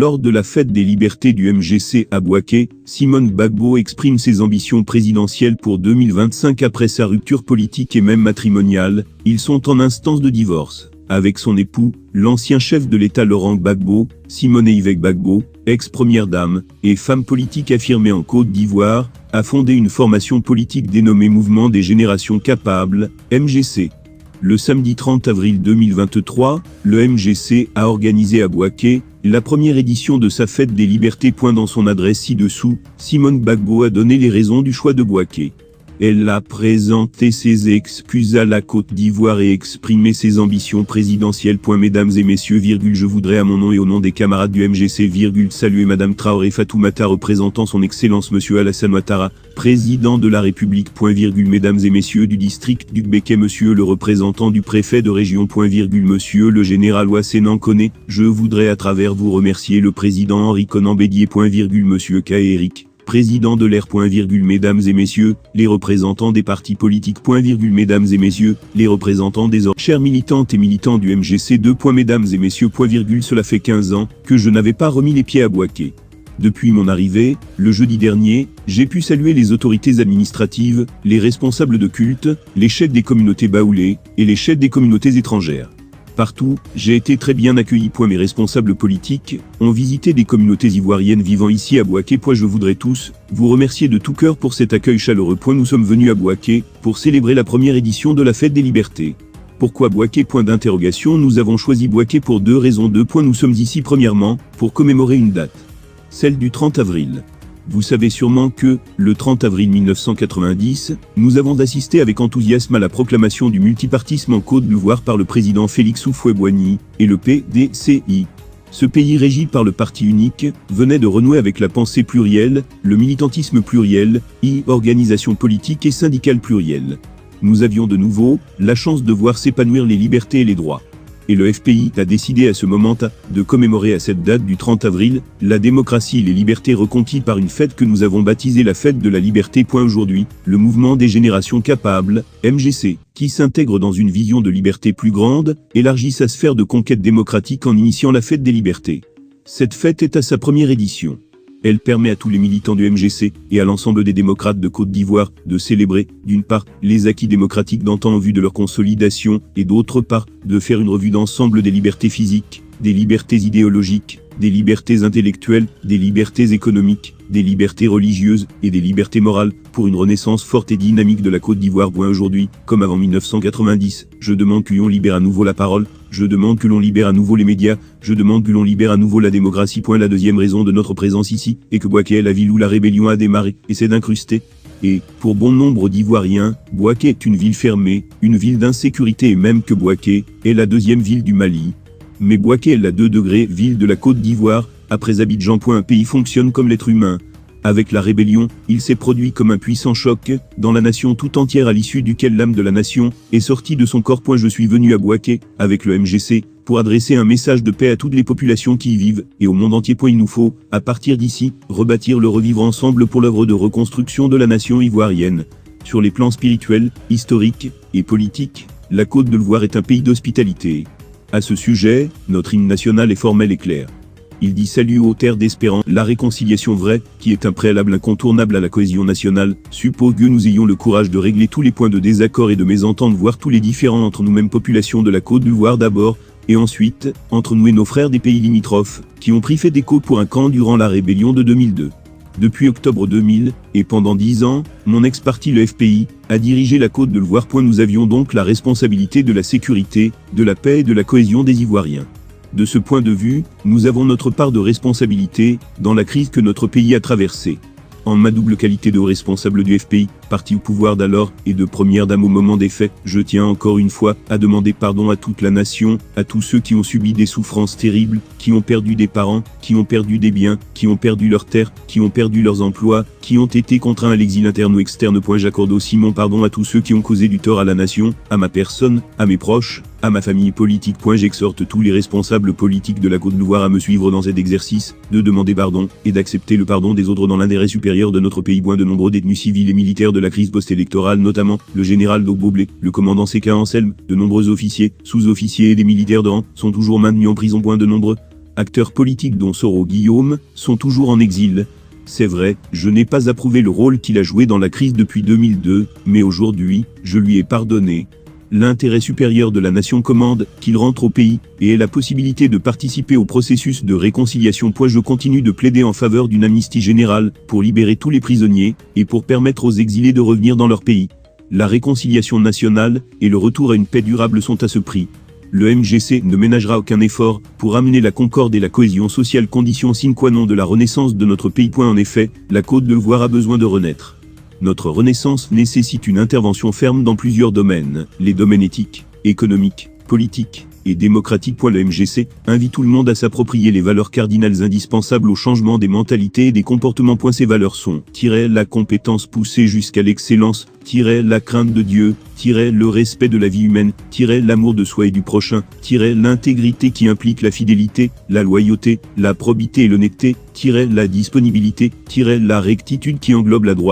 Lors de la fête des libertés du MGC à Bouaké, Simone Gbagbo exprime ses ambitions présidentielles pour 2025 après sa rupture politique et même matrimoniale. Ils sont en instance de divorce. Avec son époux, l'ancien chef de l'État Laurent Gbagbo, Simone Yves Gbagbo, ex-première dame, et femme politique affirmée en Côte d'Ivoire, a fondé une formation politique dénommée Mouvement des Générations Capables, MGC. Le samedi 30 avril 2023, le MGC a organisé à Bouaké la première édition de sa fête des libertés. Dans son adresse ci-dessous, Simone Gbagbo a donné les raisons du choix de Bouaké. Elle a présenté ses excuses à la Côte d'Ivoire et exprimé ses ambitions présidentielles. Mesdames et messieurs, je voudrais à mon nom et au nom des camarades du MGC, saluer Madame Traoré Fatoumata représentant son Excellence Monsieur Alassane Ouattara, président de la République. Mesdames et messieurs du district du Béquet, Monsieur le représentant du préfet de région. Monsieur le général Ouassénan Koné, je voudrais à travers vous remercier le président Henri Konan Bédier. Monsieur K. Eric, président de l'AIR. Mesdames et messieurs, les représentants des partis politiques. Mesdames et messieurs, les représentants des chers militantes et militants du MGC. Mesdames et messieurs, cela fait 15 ans que je n'avais pas remis les pieds à Bouaké. Depuis mon arrivée, le jeudi dernier, j'ai pu saluer les autorités administratives, les responsables de culte, les chefs des communautés baoulées et les chefs des communautés étrangères. Partout, j'ai été très bien accueilli. Mes responsables politiques ont visité des communautés ivoiriennes vivant ici à Bouaké. Je voudrais tous vous remercier de tout cœur pour cet accueil chaleureux. Nous sommes venus à Bouaké pour célébrer la première édition de la fête des libertés. Pourquoi Bouaké ? Nous avons choisi Bouaké pour deux raisons. Nous sommes ici premièrement pour commémorer une date, celle du 30 avril. Vous savez sûrement que, le 30 avril 1990, nous avons assisté avec enthousiasme à la proclamation du multipartisme en Côte d'Ivoire par le président Félix Houphouët-Boigny et le PDCI. Ce pays régi par le parti unique venait de renouer avec la pensée plurielle, le militantisme pluriel, organisation politique et syndicale plurielle. Nous avions de nouveau la chance de voir s'épanouir les libertés et les droits. Et le FPI a décidé à ce moment de commémorer à cette date du 30 avril, la démocratie et les libertés reconquises par une fête que nous avons baptisée la fête de la liberté. Aujourd'hui, le mouvement des générations capables, MGC, qui s'intègre dans une vision de liberté plus grande, élargit sa sphère de conquête démocratique en initiant la fête des libertés. Cette fête est à sa première édition. Elle permet à tous les militants du MGC et à l'ensemble des démocrates de Côte d'Ivoire de célébrer, d'une part, les acquis démocratiques d'antan en vue de leur consolidation et d'autre part, de faire une revue d'ensemble des libertés physiques, des libertés idéologiques, des libertés intellectuelles, des libertés économiques, des libertés religieuses et des libertés morales, pour une renaissance forte et dynamique de la Côte d'Ivoire. Aujourd'hui, comme avant 1990, je demande que l'on libère à nouveau la parole, je demande que l'on libère à nouveau les médias, je demande que l'on libère à nouveau la démocratie. La deuxième raison de notre présence ici est que Bouaké est la ville où la rébellion a démarré, et c'est d'incruster. Et, pour bon nombre d'Ivoiriens, Bouaké est une ville fermée, une ville d'insécurité, et même que Bouaké est la deuxième ville du Mali. Mais Bouaké est la 2 degrés ville de la Côte d'Ivoire, après Abidjan. Un pays fonctionne comme l'être humain. Avec la rébellion, il s'est produit comme un puissant choc dans la nation tout entière à l'issue duquel l'âme de la nation est sortie de son corps. Je suis venu à Bouaké, avec le MGC, pour adresser un message de paix à toutes les populations qui y vivent, et au monde entier. Il nous faut, à partir d'ici, rebâtir le revivre ensemble pour l'œuvre de reconstruction de la nation ivoirienne. Sur les plans spirituels, historiques et politiques, la Côte d'Ivoire est un pays d'hospitalité. À ce sujet, notre hymne national est formel et clair. Il dit « Salut aux terres d'espérance ». La réconciliation vraie, qui est un préalable incontournable à la cohésion nationale, suppose que nous ayons le courage de régler tous les points de désaccord et de mésentente, voire tous les différends entre nous-mêmes populations de la Côte d'Ivoire d'abord, et ensuite, entre nous et nos frères des pays limitrophes, qui ont pris fait d'écho pour un camp durant la rébellion de 2002. Depuis octobre 2000, et pendant 10 ans, mon ex-parti le FPI a dirigé la Côte d'Ivoire. Nous avions donc la responsabilité de la sécurité, de la paix et de la cohésion des Ivoiriens. De ce point de vue, nous avons notre part de responsabilité dans la crise que notre pays a traversée. En ma double qualité de responsable du FPI, parti au pouvoir d'alors, et de première dame au moment des faits, je tiens encore une fois à demander pardon à toute la nation, à tous ceux qui ont subi des souffrances terribles, qui ont perdu des parents, qui ont perdu des biens, qui ont perdu leurs terres, qui ont perdu leurs emplois, qui ont été contraints à l'exil interne ou externe. J'accorde aussi mon pardon à tous ceux qui ont causé du tort à la nation, à ma personne, à mes proches, à ma famille politique. J'exhorte tous les responsables politiques de la Côte d'Ivoire à me suivre dans cet exercice, de demander pardon, et d'accepter le pardon des autres dans l'intérêt supérieur de notre pays. De nombreux détenus civils et militaires de la crise post-électorale, notamment le général Dogboblé, le commandant Séka Anselme, de nombreux officiers, sous-officiers et des militaires de rang, sont toujours maintenus en prison. De nombreux acteurs politiques dont Soro Guillaume, sont toujours en exil. C'est vrai, je n'ai pas approuvé le rôle qu'il a joué dans la crise depuis 2002, mais aujourd'hui, je lui ai pardonné. L'intérêt supérieur de la nation commande qu'il rentre au pays, et ait la possibilité de participer au processus de réconciliation. Je continue de plaider en faveur d'une amnistie générale, pour libérer tous les prisonniers, et pour permettre aux exilés de revenir dans leur pays. La réconciliation nationale, et le retour à une paix durable sont à ce prix. Le MGC ne ménagera aucun effort, pour amener la concorde et la cohésion sociale, condition sine qua non de la renaissance de notre pays. En effet, la Côte d'Ivoire a besoin de renaître. Notre renaissance nécessite une intervention ferme dans plusieurs domaines, les domaines éthiques, économiques, politiques et démocratiques. Le MGC invite tout le monde à s'approprier les valeurs cardinales indispensables au changement des mentalités et des comportements. Ces valeurs sont la compétence poussée jusqu'à l'excellence, la crainte de Dieu, le respect de la vie humaine, l'amour de soi et du prochain, l'intégrité qui implique la fidélité, la loyauté, la probité et l'honnêteté, la disponibilité, la rectitude qui englobe la droiture.